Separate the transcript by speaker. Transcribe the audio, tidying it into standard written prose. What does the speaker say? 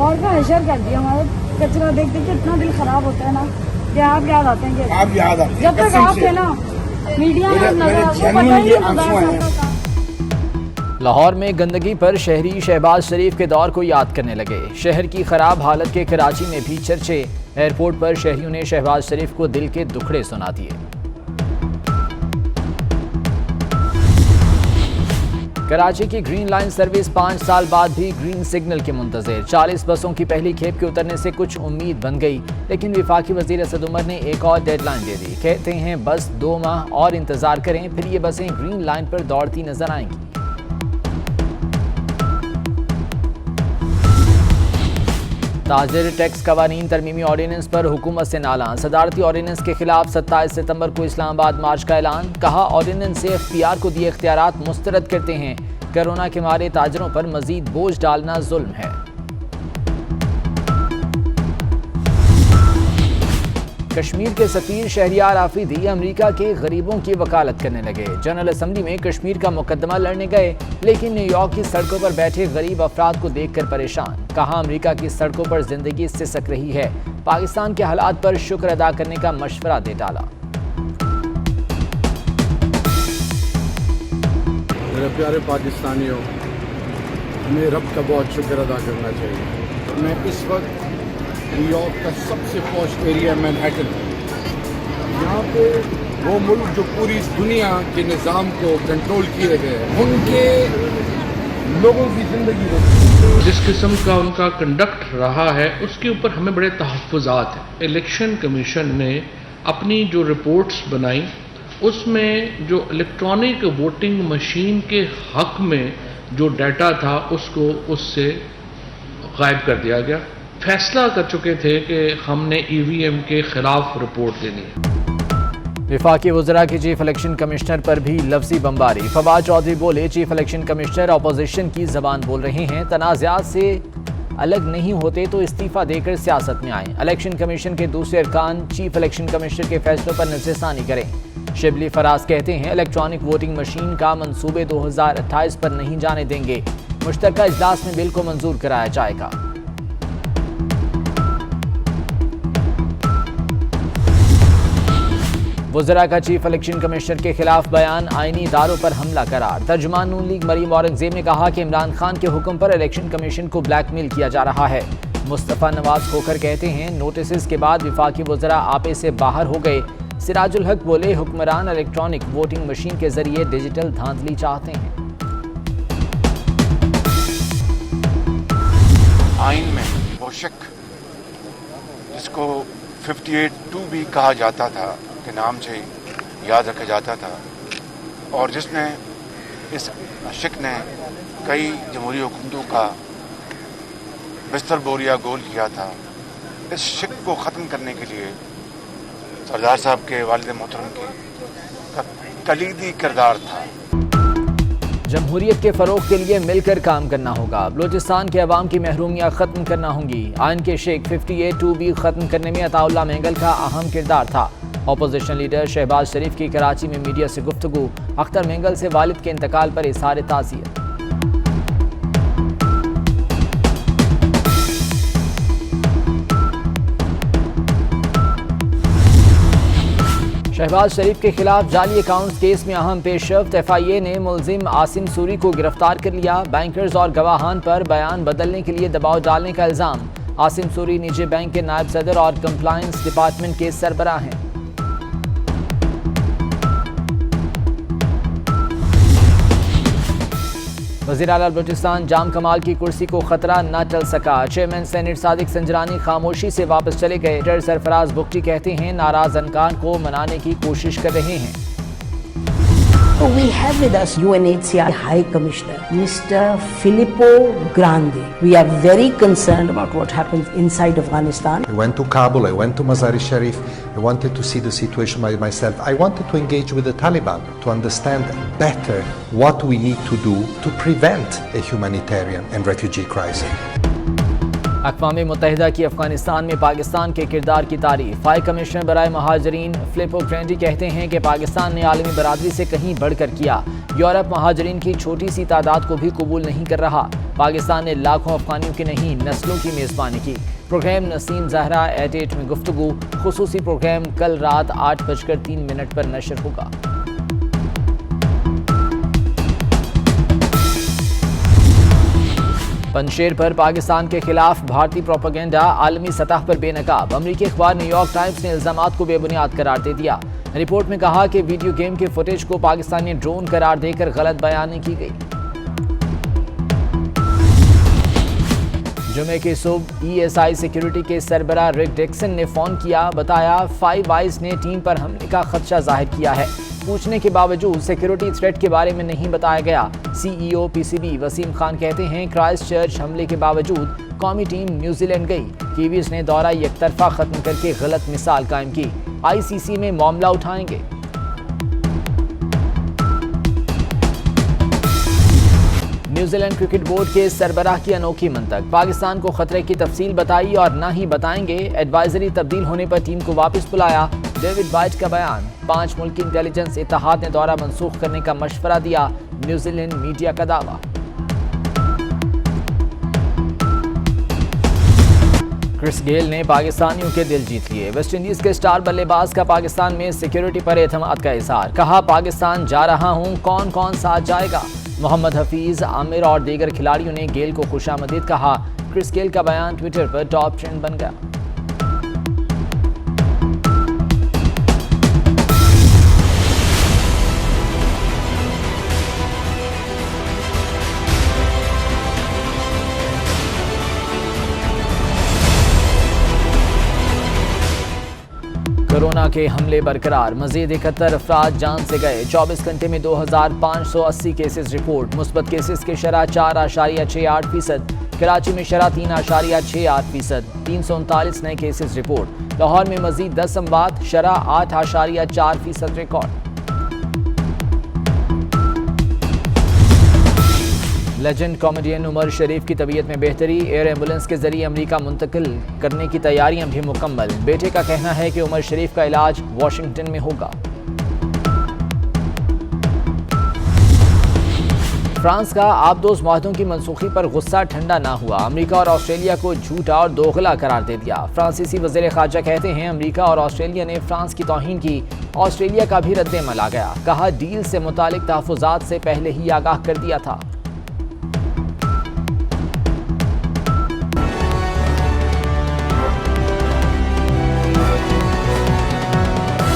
Speaker 1: लाहौर का हशर कर दिया। हमारा कचरा देख देख के इतना दिल खराब होता है ना कि आप याद आते हैं कि
Speaker 2: आप याद आते हैं।
Speaker 1: जब तक आप थे ना मीडिया में नजर।
Speaker 3: लाहौर में गंदगी पर शहरी शहबाज शरीफ के दौर को याद करने लगे। शहर की खराब हालत के कराची में भी चर्चे। एयरपोर्ट पर शहरियों ने शहबाज शरीफ को दिल के दुखड़े सुना दिए। कराची की ग्रीन लाइन सर्विस 5 साल बाद भी ग्रीन सिग्नल के मुंतज़िर। 40 बसों की पहली खेप के उतरने से कुछ उम्मीद बन गई, लेकिन वफाकी वज़ीर असद उमर ने एक और डेडलाइन दे दी। कहते हैं बस 2 माह और इंतजार करें, फिर ये बसें ग्रीन लाइन पर दौड़ती नजर आएंगी। ताजिर टैक्स कवानीन तरमीमी ऑर्डिनेंस पर हुकूमत से नाला। सदारती ऑर्डिनेंस के खिलाफ 27 सितंबर को इस्लामाबाद मार्च का ऐलान। कहा ऑर्डिनेंस से इख्तियार को दिए इख्तियारात मुस्तरद करते हैं। कोरोना के मारे ताजिरों पर मजीद बोझ डालना जुल्म है। कश्मीर के सफीर शहरियार आफरीदी अमेरिका के गरीबों की वकालत करने लगे। जनरल असम्बली में कश्मीर का मुकदमा लड़ने गए, लेकिन न्यूयॉर्क की सड़कों पर बैठे गरीब अफराद को देखकर परेशान। कहा अमेरिका की सड़कों पर जिंदगी सिसक रही है। पाकिस्तान के हालात पर शुक्र अदा करने का मशवरा दे डाला।
Speaker 2: मेरे प्यारे पाकिस्तानियों, हमें रब का बहुत शुक्र अदा करना चाहिए। मैं इस वक्त न्यूयॉर्क का सबसे पॉश एरिया मैनहट्टन, यहाँ पे वो मुल्क जो पूरी दुनिया के निज़ाम को कंट्रोल किए गए हैं, उनके लोगों की ज़िंदगी में
Speaker 4: जिस किस्म का उनका कंडक्ट रहा है उसके ऊपर हमें बड़े तहफ़्फ़ुज़ात हैं। इलेक्शन कमीशन ने अपनी जो रिपोर्ट्स बनाई उसमें जो इलेक्ट्रॉनिक वोटिंग मशीन के हक़ में जो डाटा था उसको उससे गायब कर दिया गया। फैसला कर चुके थे कि हमने ईवीएम के खिलाफ रिपोर्ट देनी है।
Speaker 3: वफाकी वज़रा के चीफ इलेक्शन कमिश्नर पर भी लफ्जी बमबारी। फवाद चौधरी बोले चीफ इलेक्शन कमिश्नर अपोजिशन की ज़बान बोल रहे हैं। तनाज़ात से अलग नहीं होते तो इस्तीफ़ा देकर सियासत में आएँ। इलेक्शन कमीशन के दूसरे अरकान चीफ इलेक्शन कमिश्नर के फैसलों पर नज़रसानी करें। शिबली फराज कहते हैं इलेक्ट्रॉनिक वोटिंग मशीन का मंसूबे 2028 पर नहीं जाने देंगे। मुश्तरका इजलास में बिल को मंजूर कराया जाएगा। वज़रा का चीफ इलेक्शन कमिश्नर के खिलाफ बयान आईनी इदारों पर हमला करार। तर्जुमान नून लीग मरीम औरंगजेब ने कहा कि इमरान खान के हुक्म पर इलेक्शन कमीशन को ब्लैकमेल किया जा रहा है। मुस्तफ़ा नवाज खोखर कहते हैं नोटिस के बाद वफाकी वज़रा आपे से बाहर हो गए। सिराजुल हक बोले हुक्मरान इलेक्ट्रॉनिक वोटिंग मशीन के जरिए डिजिटल धांधली चाहते हैं।
Speaker 5: आइन में वो शक जिसको 58(2) भी कहा जाता था के नाम से याद रखा जाता था, और जिसने इस शिक ने कई जमहूरी हुकूमतों का बिस्तर बोरिया गोल किया था। इस शिक को ख़त्म करने के लिए सरदार साहब के वालिद मोहतरम का कलीदी किरदार था।
Speaker 3: जमहूरियत के फ़रोग़ के लिए मिलकर काम करना होगा। बलूचिस्तान के अवाम की महरूमियाँ ख़त्म करना होंगी। आइन के शेख 58(2) भी ख़त्म करने में अताउल्लाह मेंगल का अहम किरदार था। अपोजिशन लीडर शहबाज शरीफ की कराची में मीडिया से गुफ्तगू। अख्तर मेंगल से वालिद के इंतकाल पर इज़हार ताज़ियत। शहबाज शरीफ के खिलाफ जाली अकाउंट्स केस में अहम पेशरफ्त। FIA ने मुलजिम आसिम सूरी को गिरफ्तार कर लिया। बैंकर्स और गवाहान पर बयान बदलने के लिए दबाव डालने का इल्ज़ाम। आसिम सूरी निजी बैंक के नायब सदर और कंप्लायंस डिपार्टमेंट के सरबराह हैं। वज़ीर आला बलूचिस्तान जाम कमाल की कुर्सी को खतरा न टल सका। चेयरमैन सेनेट सादिक संजरानी खामोशी से वापस चले गए। सरफराज बुगटी कहते हैं नाराज अनकान को मनाने की कोशिश कर रहे हैं।
Speaker 6: We have with us UNHCR High Commissioner, Mr. Filippo Grandi. We are very concerned about what happens inside Afghanistan.
Speaker 7: I went to Kabul, I went to Mazar-e-Sharif, I wanted to see the situation by myself. I wanted to engage with the Taliban to understand better what we need to do to prevent a humanitarian and refugee crisis.
Speaker 3: अक़वाम मुत्तहिदा की अफगानिस्तान में पाकिस्तान के किरदार की तारीफ। High commissioner बराए महाजरीन Filippo ग्रैंडी कहते हैं कि पाकिस्तान ने आलमी बरादरी से कहीं बढ़कर किया। यूरोप महाजरीन की छोटी सी तादाद को भी कबूल नहीं कर रहा। पाकिस्तान ने लाखों अफगानियों की नहीं नस्लों की मेज़बानी की। प्रोग्राम नसीम ज़हरा एट 8 में गुफ्तगू। खुसूसी प्रोग्राम कल रात 8:03 पर नशर होगा। पंजशेर पर पाकिस्तान के खिलाफ भारतीय प्रोपेगेंडा आलमी सतह पर बेनकाब। अमरीकी अखबार न्यूयॉर्क टाइम्स ने इल्जामात को बेबुनियाद करार दे दिया। रिपोर्ट में कहा कि वीडियो गेम के फुटेज को पाकिस्तानी ड्रोन करार देकर गलत बयानी की गई। जुमे की सुबह ESI सिक्योरिटी के सरबराह रिक डिक्सन ने फोन किया। बताया फाइव आइज ने टीम पर हमले का खदशा जाहिर किया है। पूछने के बावजूद सिक्योरिटी थ्रेट के बारे में नहीं बताया गया। CEO PCB वसीम खान कहते हैं क्राइस्टचर्च हमले के बावजूद कौमी टीम न्यूजीलैंड गई। कीवीज ने दौरा एकतरफा खत्म करके गलत मिसाल कायम की। ICC में मामला उठाएंगे। न्यूजीलैंड क्रिकेट बोर्ड के सरबराह की अनोखी मंतक। पाकिस्तान को खतरे की तफसील बताई और ना ही बताएंगे। एडवाइजरी तब्दील होने पर टीम को वापस बुलाया। डेविड वाइट का बयान। 5 मुल्की इंटेलिजेंस इत्तेहाद ने दौरा मंसूख करने का मशवरा दिया। न्यूजीलैंड मीडिया का दावा। क्रिस गेल ने पाकिस्तानियों के दिल जीत लिए। वेस्टइंडीज के स्टार बल्लेबाज का पाकिस्तान में सिक्योरिटी पर एतमाद का इजहार। कहा पाकिस्तान जा रहा हूं, कौन कौन साथ जाएगा। मोहम्मद हफीज, आमिर और दीगर खिलाड़ियों ने गेल को खुशामदीद कहा। क्रिस गेल का बयान ट्विटर पर टॉप ट्रेंड बन गया। कोरोना के हमले बरकरार। मजीद 71 अफराद जान से गए। 24 घंटे में 2580 केसेस रिपोर्ट। मुस्बत केसेस की शरह 4.68%। कराची में शरह 3.68%। 339 नए केसेस रिपोर्ट। लाहौर में मजीद 10 अमवात। शरह 8.4% रिकॉर्ड। लेजेंड कॉमेडियन उमर शरीफ की तबीयत में बेहतरी। एयर एम्बुलेंस के जरिए अमेरिका मुंतकिल करने की तैयारियां भी मुकम्मल। बेटे का कहना है कि उमर शरीफ का इलाज वाशिंगटन में होगा। फ्रांस का आबदोज मुआहदों की मनसूखी पर गुस्सा ठंडा ना हुआ। अमेरिका और ऑस्ट्रेलिया को झूठा और दोगला करार दे दिया। फ्रांसीसी वज़ीर ख़ारजा कहते हैं अमेरिका और ऑस्ट्रेलिया ने फ्रांस की तौहीन की। ऑस्ट्रेलिया का भी रद्द-ए-अमल आ गया। कहा डील से मुतालिक तहफ़्फ़ुज़ात से पहले ही आगाह कर दिया था।